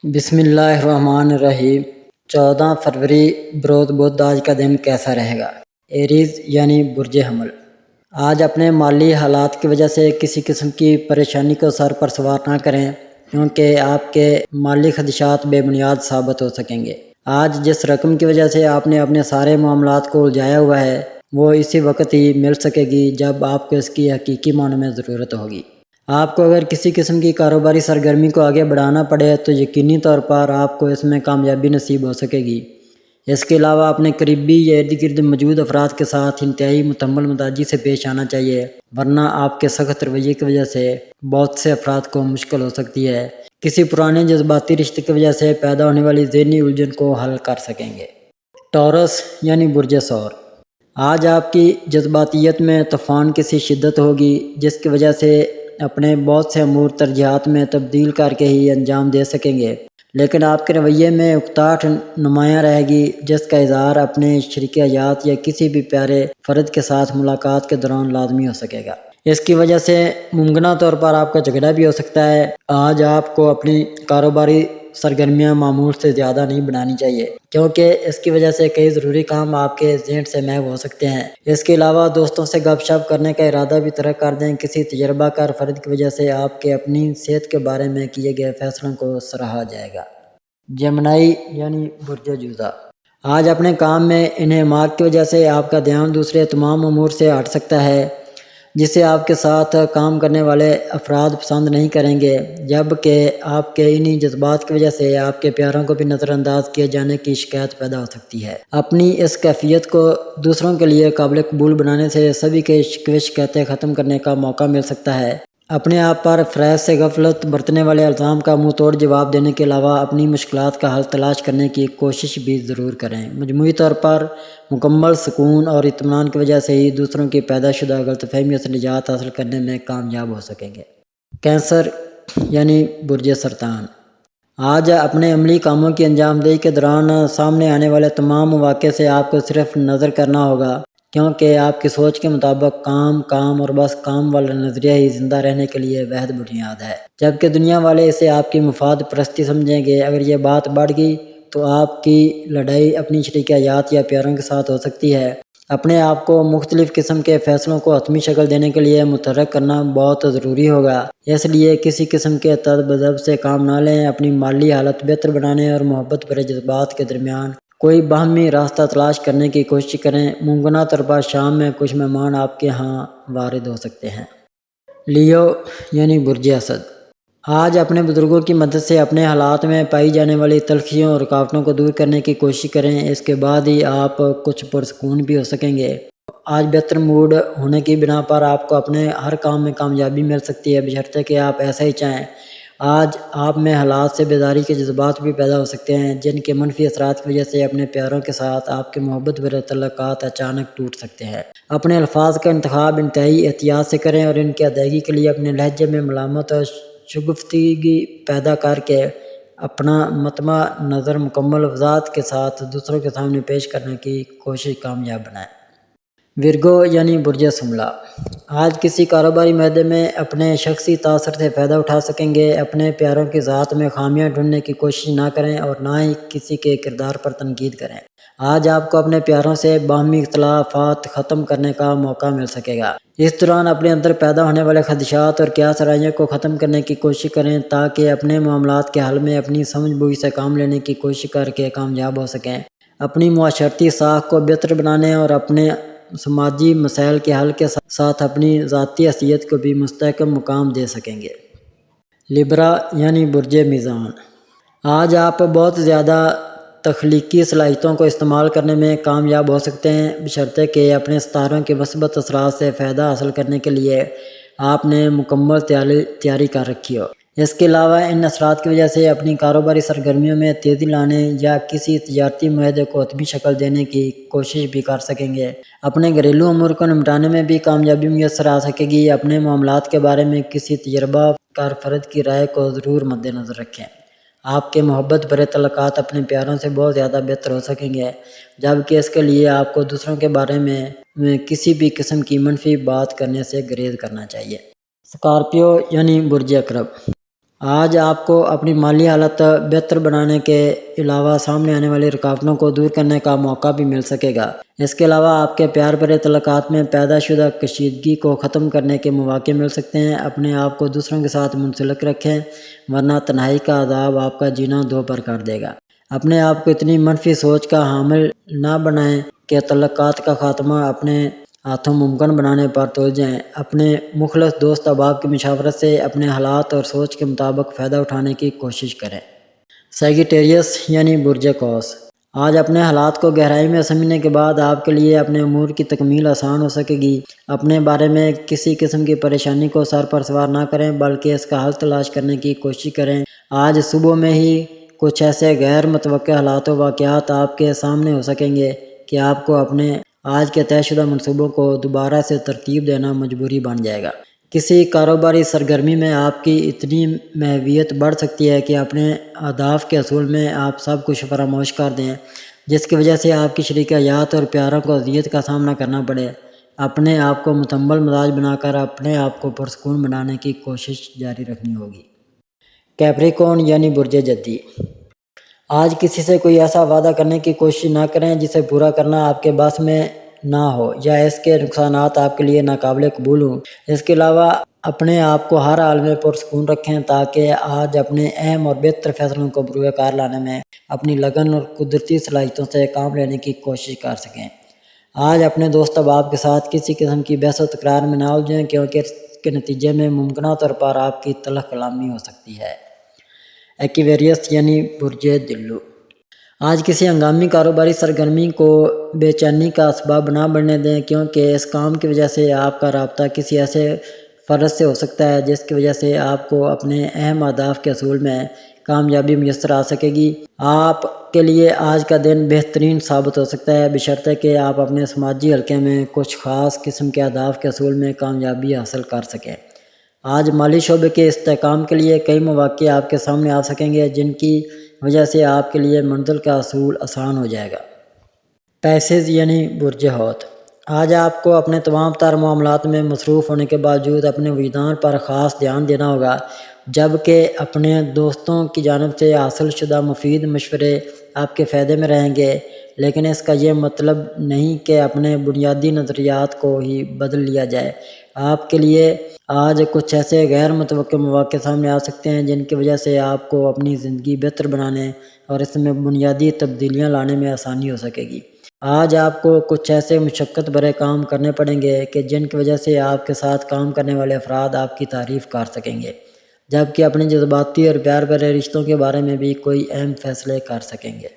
بسم اللہ الرحمن الرحیم۔ 14 فروری بروز بدھ آج کا دن کیسا رہے گا؟ ایریز یعنی برج حمل۔ آج اپنے مالی حالات کی وجہ سے کسی قسم کی پریشانی کو سر پر سوار نہ کریں، کیونکہ آپ کے مالی خدشات بے بنیاد ثابت ہو سکیں گے۔ آج جس رقم کی وجہ سے آپ نے اپنے سارے معاملات کو الجھایا ہوا ہے، وہ اسی وقت ہی مل سکے گی جب آپ کو اس کی حقیقی معنوں میں ضرورت ہوگی۔ آپ کو اگر کسی قسم کی کاروباری سرگرمی کو آگے بڑھانا پڑے تو یقینی طور پر آپ کو اس میں کامیابی نصیب ہو سکے گی۔ اس کے علاوہ اپنے قریبی یا ارد گرد موجود افراد کے ساتھ انتہائی متحمل مزاجی سے پیش آنا چاہیے، ورنہ آپ کے سخت رویے کی وجہ سے بہت سے افراد کو مشکل ہو سکتی ہے کسی پرانے جذباتی رشتے کی وجہ سے پیدا ہونے والی ذہنی الجھن کو حل کر سکیں گے۔ ٹورس یعنی برج ثور۔ آج آپ کی جذباتیت میں طوفان کی سی شدت ہوگی، جس کی وجہ سے اپنے بہت سے امور ترجیحات میں تبدیل کر کے ہی انجام دے سکیں گے، لیکن آپ کے رویے میں اکتاہٹ نمایاں رہے گی، جس کا اظہار اپنے شریک حیات یا کسی بھی پیارے فرد کے ساتھ ملاقات کے دوران لازمی ہو سکے گا۔ اس کی وجہ سے ممکنہ طور پر آپ کا جھگڑا بھی ہو سکتا ہے۔ آج آپ کو اپنی کاروباری سرگرمیاں معمول سے زیادہ نہیں بنانی چاہیے، کیونکہ اس کی وجہ سے کئی ضروری کام آپ کے ذہن سے محو ہو سکتے ہیں۔ اس کے علاوہ دوستوں سے گپ شپ کرنے کا ارادہ بھی ترک کر دیں۔ کسی تجربہ کار فرد کی وجہ سے آپ کے اپنی صحت کے بارے میں کیے گئے فیصلوں کو سراہا جائے گا۔ جمنائی یعنی برج جوزا۔ آج اپنے کام میں انہماک کی وجہ سے آپ کا دھیان دوسرے تمام امور سے ہٹ سکتا ہے، جسے آپ کے ساتھ کام کرنے والے افراد پسند نہیں کریں گے، جبکہ آپ کے انہی جذبات کی وجہ سے آپ کے پیاروں کو بھی نظر انداز کیے جانے کی شکایت پیدا ہو سکتی ہے۔ اپنی اس کیفیت کو دوسروں کے لیے قابل قبول بنانے سے سبھی کے شکوے شکایتیں ختم کرنے کا موقع مل سکتا ہے۔ اپنے آپ پر فریب سے غفلت برتنے والے الزام کا منہ توڑ جواب دینے کے علاوہ اپنی مشکلات کا حل تلاش کرنے کی کوشش بھی ضرور کریں۔ مجموعی طور پر مکمل سکون اور اطمینان کی وجہ سے ہی دوسروں کی پیدا شدہ غلط فہمیوں سے نجات حاصل کرنے میں کامیاب ہو سکیں گے۔ کینسر یعنی برج سرطان۔ آج اپنے عملی کاموں کی انجام دہی کے دوران سامنے آنے والے تمام مواقع سے آپ کو صرف نظر کرنا ہوگا، کیونکہ آپ کی سوچ کے مطابق کام اور بس کام والا نظریہ ہی زندہ رہنے کے لیے واحد بنیاد ہے، جبکہ دنیا والے اسے آپ کی مفاد پرستی سمجھیں گے۔ اگر یہ بات بڑھ گئی تو آپ کی لڑائی اپنی شریک حیات یا پیاروں کے ساتھ ہو سکتی ہے۔ اپنے آپ کو مختلف قسم کے فیصلوں کو حتمی شکل دینے کے لیے متحرک کرنا بہت ضروری ہوگا، اس لیے کسی قسم کے تذبذب سے کام نہ لیں۔ اپنی مالی حالت بہتر بنانے اور محبت بھرے جذبات کے درمیان کوئی باہمی راستہ تلاش کرنے کی کوشش کریں۔ ممکنہ طور پر شام میں کچھ مہمان آپ کے ہاں وارد ہو سکتے ہیں۔ لیو یعنی برج اسد۔ آج اپنے بزرگوں کی مدد سے اپنے حالات میں پائی جانے والی تلخیوں اور رکاوٹوں کو دور کرنے کی کوشش کریں، اس کے بعد ہی آپ کچھ پرسکون بھی ہو سکیں گے۔ آج بہتر موڈ ہونے کی بنا پر آپ کو اپنے ہر کام میں کامیابی مل سکتی ہے، بشرطے کہ آپ ایسا ہی چاہیں۔ آج آپ میں حالات سے بیداری کے جذبات بھی پیدا ہو سکتے ہیں، جن کے منفی اثرات کی وجہ سے اپنے پیاروں کے ساتھ آپ کے محبت بھرے تعلقات اچانک ٹوٹ سکتے ہیں۔ اپنے الفاظ کا انتخاب انتہائی احتیاط سے کریں اور ان کی ادائیگی کے لیے اپنے لہجے میں ملامت اور شگفتگی پیدا کر کے اپنا مطمع نظر مکمل وضاحت کے ساتھ دوسروں کے سامنے پیش کرنے کی کوشش کامیاب بنائیں۔ ورگو یعنی برج سملا۔ آج کسی کاروباری معاہدے میں اپنے شخصی تاثر سے فائدہ اٹھا سکیں گے۔ اپنے پیاروں کی ذات میں خامیاں ڈھونڈنے کی کوشش نہ کریں اور نہ ہی کسی کے کردار پر تنقید کریں۔ آج آپ کو اپنے پیاروں سے باہمی اختلافات ختم کرنے کا موقع مل سکے گا۔ اس دوران اپنے اندر پیدا ہونے والے خدشات اور قیاس آرائیوں کو ختم کرنے کی کوشش کریں، تاکہ اپنے معاملات کے حل میں اپنی سمجھ بوجھ سے کام لینے کی کوشش کر کے کامیاب ہو سکیں۔ اپنی معاشرتی ساکھ کو بہتر بنانے اور اپنے سماجی مسائل کے حل کے ساتھ اپنی ذاتی حیثیت کو بھی مستحکم مقام دے سکیں گے۔ لیبرا یعنی برج میزان۔ آج آپ بہت زیادہ تخلیقی صلاحیتوں کو استعمال کرنے میں کامیاب ہو سکتے ہیں، بشرطے کہ اپنے ستاروں کے مثبت اثرات سے فائدہ حاصل کرنے کے لیے آپ نے مکمل تیاری کر رکھی ہو۔ اس کے علاوہ ان اثرات کی وجہ سے اپنی کاروباری سرگرمیوں میں تیزی لانے یا کسی تجارتی معاہدے کو حتمی شکل دینے کی کوشش بھی کر سکیں گے۔ اپنے گھریلو امور کو نمٹانے میں بھی کامیابی میسر آ سکے گی۔ اپنے معاملات کے بارے میں کسی تجربہ کار فرد کی رائے کو ضرور مد نظر رکھیں۔ آپ کے محبت بھرے تعلقات اپنے پیاروں سے بہت زیادہ بہتر ہو سکیں گے، جبکہ اس کے لیے آپ کو دوسروں کے بارے میں کسی بھی قسم کی منفی بات کرنے سے گریز کرنا چاہیے۔ اسکارپیو یعنی برج عقرب۔ آج آپ کو اپنی مالی حالت بہتر بنانے کے علاوہ سامنے آنے والی رکاوٹوں کو دور کرنے کا موقع بھی مل سکے گا۔ اس کے علاوہ آپ کے پیار بھرے تعلقات میں پیدا شدہ کشیدگی کو ختم کرنے کے مواقع مل سکتے ہیں۔ اپنے آپ کو دوسروں کے ساتھ منسلک رکھیں، ورنہ تنہائی کا عذاب آپ کا جینا دوپہر کر دے گا۔ اپنے آپ کو اتنی منفی سوچ کا حامل نہ بنائیں کہ تعلقات کا خاتمہ اپنے ہاتھوں ممکن بنانے پر تل جائیں۔ اپنے مخلص دوست احباب کی مشاورت سے اپنے حالات اور سوچ کے مطابق فائدہ اٹھانے کی کوشش کریں۔ سیگیٹیریس یعنی برج قوس، آج اپنے حالات کو گہرائی میں سمجھنے کے بعد آپ کے لیے اپنے امور کی تکمیل آسان ہو سکے گی۔ اپنے بارے میں کسی قسم کی پریشانی کو سر پر سوار نہ کریں، بلکہ اس کا حل تلاش کرنے کی کوشش کریں۔ آج صبح میں ہی کچھ ایسے غیر متوقع حالات و واقعات آپ کے سامنے ہو سکیں گے کہ آپ کو اپنے آج کے طے شدہ منصوبوں کو دوبارہ سے ترتیب دینا مجبوری بن جائے گا۔ کسی کاروباری سرگرمی میں آپ کی اتنی محویت بڑھ سکتی ہے کہ اپنے اہداف کے حصول میں آپ سب کچھ فراموش کر دیں، جس کی وجہ سے آپ کی شریک حیات اور پیاروں کو اذیت کا سامنا کرنا پڑے۔ اپنے آپ کو متحمل مزاج بنا کر اپنے آپ کو پرسکون بنانے کی کوشش جاری رکھنی ہوگی۔ کیپریکون یعنی برج جدی، آج کسی سے کوئی ایسا وعدہ کرنے کی کوشش نہ کریں جسے پورا کرنا آپ کے بس میں نہ ہو یا اس کے نقصانات آپ کے لیے ناقابل قبول ہوں۔ اس کے علاوہ اپنے آپ کو ہر حال میں پرسکون رکھیں تاکہ آج اپنے اہم اور بہتر فیصلوں کو بروئے کار لانے میں اپنی لگن اور قدرتی صلاحیتوں سے کام لینے کی کوشش کر سکیں۔ آج اپنے دوست احباب کے ساتھ کسی قسم کی بحث و تکرار میں نہ الجھیں، کیونکہ اس کے نتیجے میں ممکنہ طور پر آپ کی تلخ کلامی ہو سکتی ہے۔ ایکویریس یعنی برج دلو، آج کسی ہنگامی کاروباری سرگرمی کو بے چینی کا اسباب نہ بننے دیں، کیونکہ اس کام کی وجہ سے آپ کا رابطہ کسی ایسے فرد سے ہو سکتا ہے جس کی وجہ سے آپ کو اپنے اہم اہداف کے حصول میں کامیابی میسر آ سکے گی۔ آپ کے لیے آج کا دن بہترین ثابت ہو سکتا ہے، بشرطے کہ آپ اپنے سماجی حلقے میں کچھ خاص قسم کے اہداف کے حصول میں کامیابی حاصل کر سکیں۔ آج مالی شعبے کے استحکام کے لیے کئی مواقع آپ کے سامنے آ سکیں گے جن کی وجہ سے آپ کے لیے منزل کا حصول آسان ہو جائے گا۔ پیسز یعنی برج حوت، آج آپ کو اپنے تمام تر معاملات میں مصروف ہونے کے باوجود اپنے وجدان پر خاص دھیان دینا ہوگا، جبکہ اپنے دوستوں کی جانب سے حاصل شدہ مفید مشورے آپ کے فائدے میں رہیں گے، لیکن اس کا یہ مطلب نہیں کہ اپنے بنیادی نظریات کو ہی بدل لیا جائے۔ آپ کے لیے آج کچھ ایسے غیر متوقع مواقع سامنے آ سکتے ہیں جن کی وجہ سے آپ کو اپنی زندگی بہتر بنانے اور اس میں بنیادی تبدیلیاں لانے میں آسانی ہو سکے گی۔ آج آپ کو کچھ ایسے مشقت بھرے کام کرنے پڑیں گے کہ جن کی وجہ سے آپ کے ساتھ کام کرنے والے افراد آپ کی تعریف کر سکیں گے، جبکہ اپنے جذباتی اور پیار بھرے رشتوں کے بارے میں بھی کوئی اہم فیصلے کر سکیں گے۔